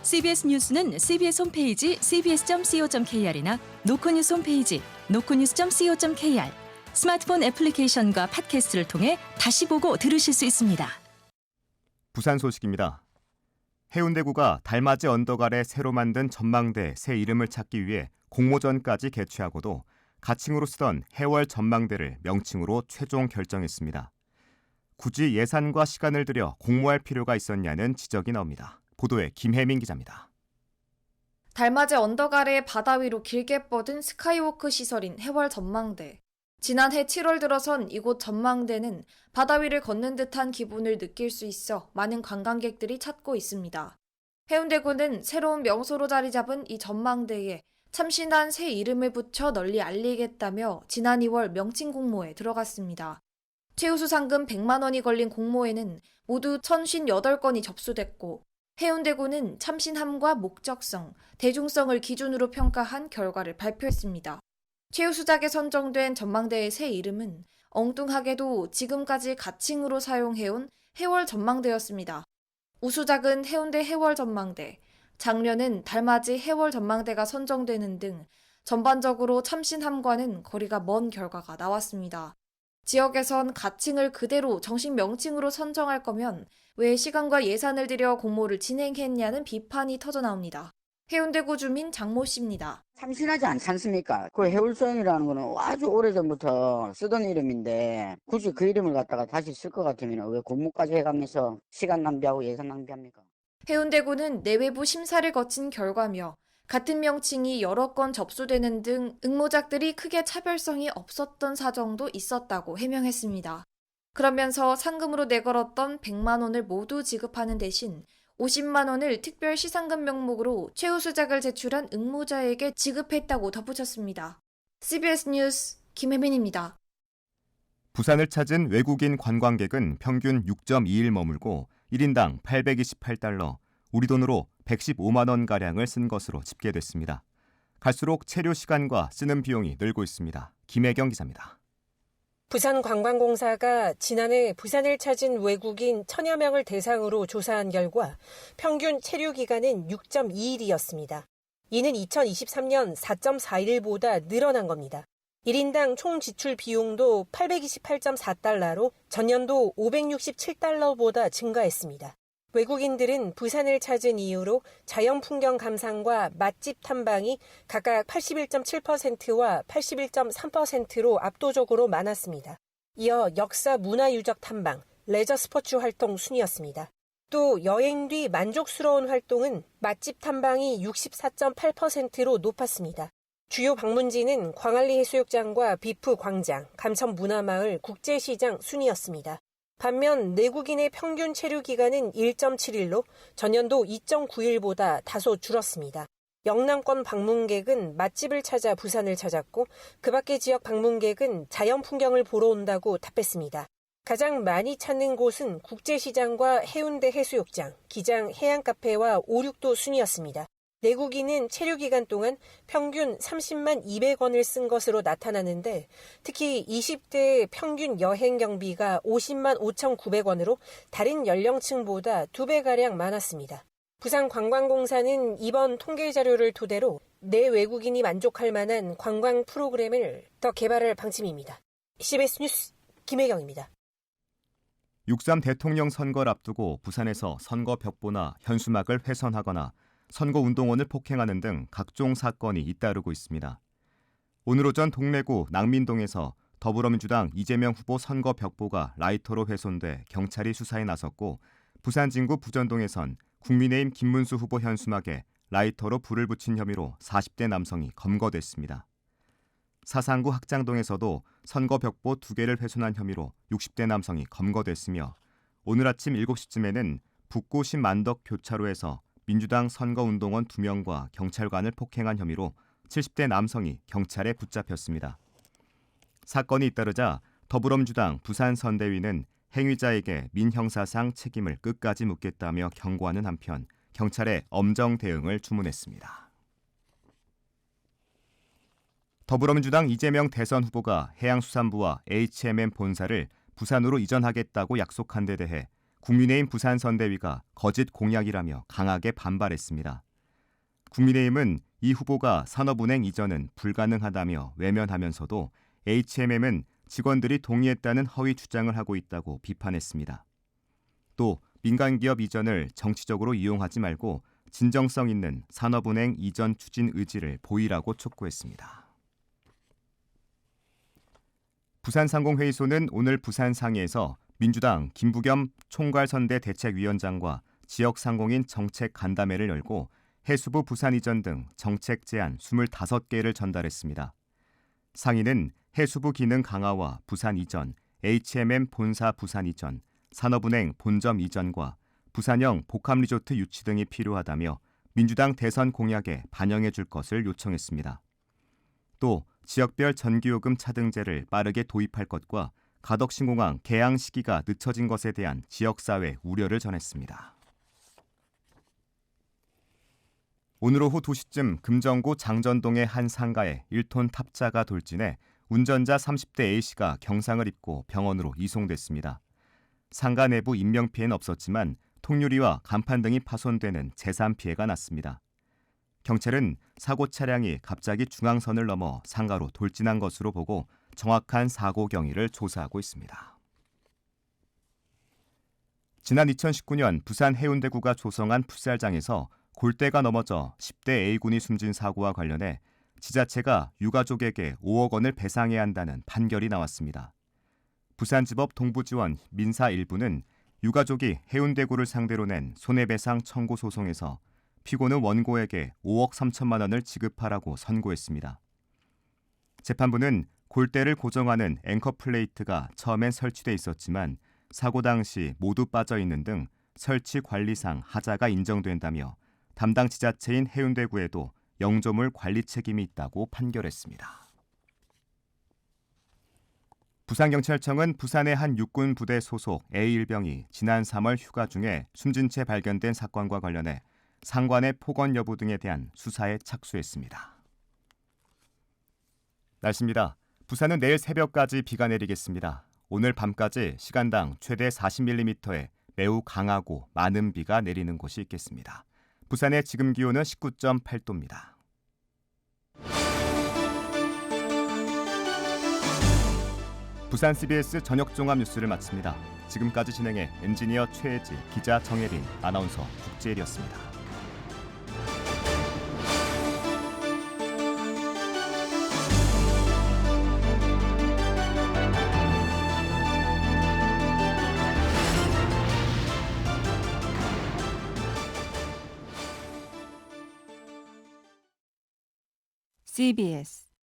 CBS 뉴스는 CBS 홈페이지 cbs.co.kr이나 노코뉴스 홈페이지 노코뉴스.co.kr, 스마트폰 애플리케이션과 팟캐스트를 통해 다시 보고 들으실 수 있습니다. 부산 소식입니다. 해운대구가 달맞이 언덕 아래 새로 만든 전망대 새 이름을 찾기 위해 공모전까지 개최하고도 가칭으로 쓰던 해월 전망대를 명칭으로 최종 결정했습니다. 굳이 예산과 시간을 들여 공모할 필요가 있었냐는 지적이 나옵니다. 보도에 김혜민 기자입니다. 달맞이 언덕 아래 바다 위로 길게 뻗은 스카이워크 시설인 해월 전망대. 지난해 7월 들어선 이곳 전망대는 바다 위를 걷는 듯한 기분을 느낄 수 있어 많은 관광객들이 찾고 있습니다. 해운대구는 새로운 명소로 자리 잡은 이 전망대에 참신한 새 이름을 붙여 널리 알리겠다며 지난 2월 명칭 공모에 들어갔습니다. 최우수 상금 100만 원이 걸린 공모에는 모두 1,058건이 접수됐고 해운대구는 참신함과 목적성, 대중성을 기준으로 평가한 결과를 발표했습니다. 최우수작에 선정된 전망대의 새 이름은 엉뚱하게도 지금까지 가칭으로 사용해온 해월 전망대였습니다. 우수작은 해운대 해월 전망대, 장려는 달맞이 해월 전망대가 선정되는 등 전반적으로 참신함과는 거리가 먼 결과가 나왔습니다. 지역에선 가칭을 그대로 정식 명칭으로 선정할 거면 왜 시간과 예산을 들여 공모를 진행했냐는 비판이 터져나옵니다. 해운대구 주민 장모 씨입니다. 참신하지 않지 않습니까? 그 해울성이라는 거는 아주 오래전부터 쓰던 이름인데 굳이 그 이름을 갖다가 다시 쓸 것 같으면 왜 공모까지 해가면서 시간 낭비하고 예산 낭비합니까? 해운대구는 내외부 심사를 거친 결과며 같은 명칭이 여러 건 접수되는 등 응모작들이 크게 차별성이 없었던 사정도 있었다고 해명했습니다. 그러면서 상금으로 내걸었던 100만 원을 모두 지급하는 대신 50만 원을 특별 시상금 명목으로 최우수작을 제출한 응모자에게 지급했다고 덧붙였습니다. CBS 뉴스 김혜민입니다. 부산을 찾은 외국인 관광객은 평균 6.2일 머물고 1인당 828달러, 우리 돈으로 115만 원가량을 쓴 것으로 집계됐습니다. 갈수록 체류 시간과 쓰는 비용이 늘고 있습니다. 김혜경 기자입니다. 부산관광공사가 지난해 부산을 찾은 외국인 1,000여 명을 대상으로 조사한 결과 평균 체류 기간은 6.2일이었습니다. 이는 2023년 4.4일보다 늘어난 겁니다. 1인당 총 지출 비용도 828.4달러로 전년도 567달러보다 증가했습니다. 외국인들은 부산을 찾은 이유로 자연풍경 감상과 맛집 탐방이 각각 81.7%와 81.3%로 압도적으로 많았습니다. 이어 역사 문화유적 탐방, 레저 스포츠 활동 순이었습니다. 또 여행 뒤 만족스러운 활동은 맛집 탐방이 64.8%로 높았습니다. 주요 방문지는 광안리 해수욕장과 비프 광장, 감천 문화마을, 국제시장 순이었습니다. 반면 내국인의 평균 체류 기간은 1.7일로 전년도 2.9일보다 다소 줄었습니다. 영남권 방문객은 맛집을 찾아 부산을 찾았고 그 밖의 지역 방문객은 자연 풍경을 보러 온다고 답했습니다. 가장 많이 찾는 곳은 국제시장과 해운대 해수욕장, 기장 해안카페와 오륙도 순이었습니다. 내국인은 체류 기간 동안 평균 30만 200원을 쓴 것으로 나타나는데 특히 20대의 평균 여행 경비가 50만 5,900원으로 다른 연령층보다 2배가량 많았습니다. 부산관광공사는 이번 통계 자료를 토대로 내 외국인이 만족할 만한 관광 프로그램을 더 개발할 방침입니다. CBS 뉴스 김혜경입니다. 6.3 대통령 선거를 앞두고 부산에서 선거 벽보나 현수막을 훼손하거나 선거운동원을 폭행하는 등 각종 사건이 잇따르고 있습니다. 오늘 오전 동래구 낭민동에서 더불어민주당 이재명 후보 선거 벽보가 라이터로 훼손돼 경찰이 수사에 나섰고 부산 진구 부전동에선 국민의힘 김문수 후보 현수막에 라이터로 불을 붙인 혐의로 40대 남성이 검거됐습니다. 사상구 학장동에서도 선거 벽보 2개를 훼손한 혐의로 60대 남성이 검거됐으며 오늘 아침 7시쯤에는 북구 신만덕 교차로에서 민주당 선거운동원 2명과 경찰관을 폭행한 혐의로 70대 남성이 경찰에 붙잡혔습니다. 사건이 잇따르자 더불어민주당 부산선대위는 행위자에게 민형사상 책임을 끝까지 묻겠다며 경고하는 한편 경찰에 엄정 대응을 주문했습니다. 더불어민주당 이재명 대선 후보가 해양수산부와 HMM 본사를 부산으로 이전하겠다고 약속한 데 대해 국민의힘 부산선대위가 거짓 공약이라며 강하게 반발했습니다. 국민의힘은 이 후보가 산업은행 이전은 불가능하다며 외면하면서도 HMM은 직원들이 동의했다는 허위 주장을 하고 있다고 비판했습니다. 또 민간기업 이전을 정치적으로 이용하지 말고 진정성 있는 산업은행 이전 추진 의지를 보이라고 촉구했습니다. 부산상공회의소는 오늘 부산상해에서 민주당 김부겸 총괄선대 대책위원장과 지역상공인 정책 간담회를 열고 해수부 부산 이전 등 정책 제안 25개를 전달했습니다. 상의는 해수부 기능 강화와 부산 이전, HMM 본사 부산 이전, 산업은행 본점 이전과 부산형 복합리조트 유치 등이 필요하다며 민주당 대선 공약에 반영해 줄 것을 요청했습니다. 또 지역별 전기요금 차등제를 빠르게 도입할 것과 가덕신공항 개항 시기가 늦춰진 것에 대한 지역사회 우려를 전했습니다. 오늘 오후 2시쯤 금정구 장전동의 한 상가에 1톤 탑자가 돌진해 운전자 30대 A씨가 경상을 입고 병원으로 이송됐습니다. 상가 내부 인명피해는 없었지만 통유리와 간판 등이 파손되는 재산 피해가 났습니다. 경찰은 사고 차량이 갑자기 중앙선을 넘어 상가로 돌진한 것으로 보고 정확한 사고 경위를 조사하고 있습니다. 지난 2019년 부산 해운대구가 조성한 풋살장에서 골대가 넘어져 10대 A군이 숨진 사고와 관련해 지자체가 유가족에게 5억 원을 배상해야 한다는 판결이 나왔습니다. 부산지법 동부지원 민사 1부는 유가족이 해운대구를 상대로 낸 손해배상 청구 소송에서 피고는 원고에게 5억 3천만 원을 지급하라고 선고했습니다. 재판부는 골대를 고정하는 앵커 플레이트가 처음엔 설치돼 있었지만 사고 당시 모두 빠져 있는 등 설치 관리상 하자가 인정된다며 담당 지자체인 해운대구에도 영조물 관리 책임이 있다고 판결했습니다. 부산경찰청은 부산의 한 육군 부대 소속 A1병이 지난 3월 휴가 중에 숨진 채 발견된 사건과 관련해 상관의 폭언 여부 등에 대한 수사에 착수했습니다. 날씨입니다. 부산은 내일 새벽까지 비가 내리겠습니다. 오늘 밤까지 시간당 최대 40mm의 매우 강하고 많은 비가 내리는 곳이 있겠습니다. 부산의 지금 기온은 19.8도입니다. 부산 CBS 저녁 종합 뉴스를 마칩니다. 지금까지 진행해 엔지니어 최혜지, 기자 정혜린, 아나운서 국재일이었습니다. CBS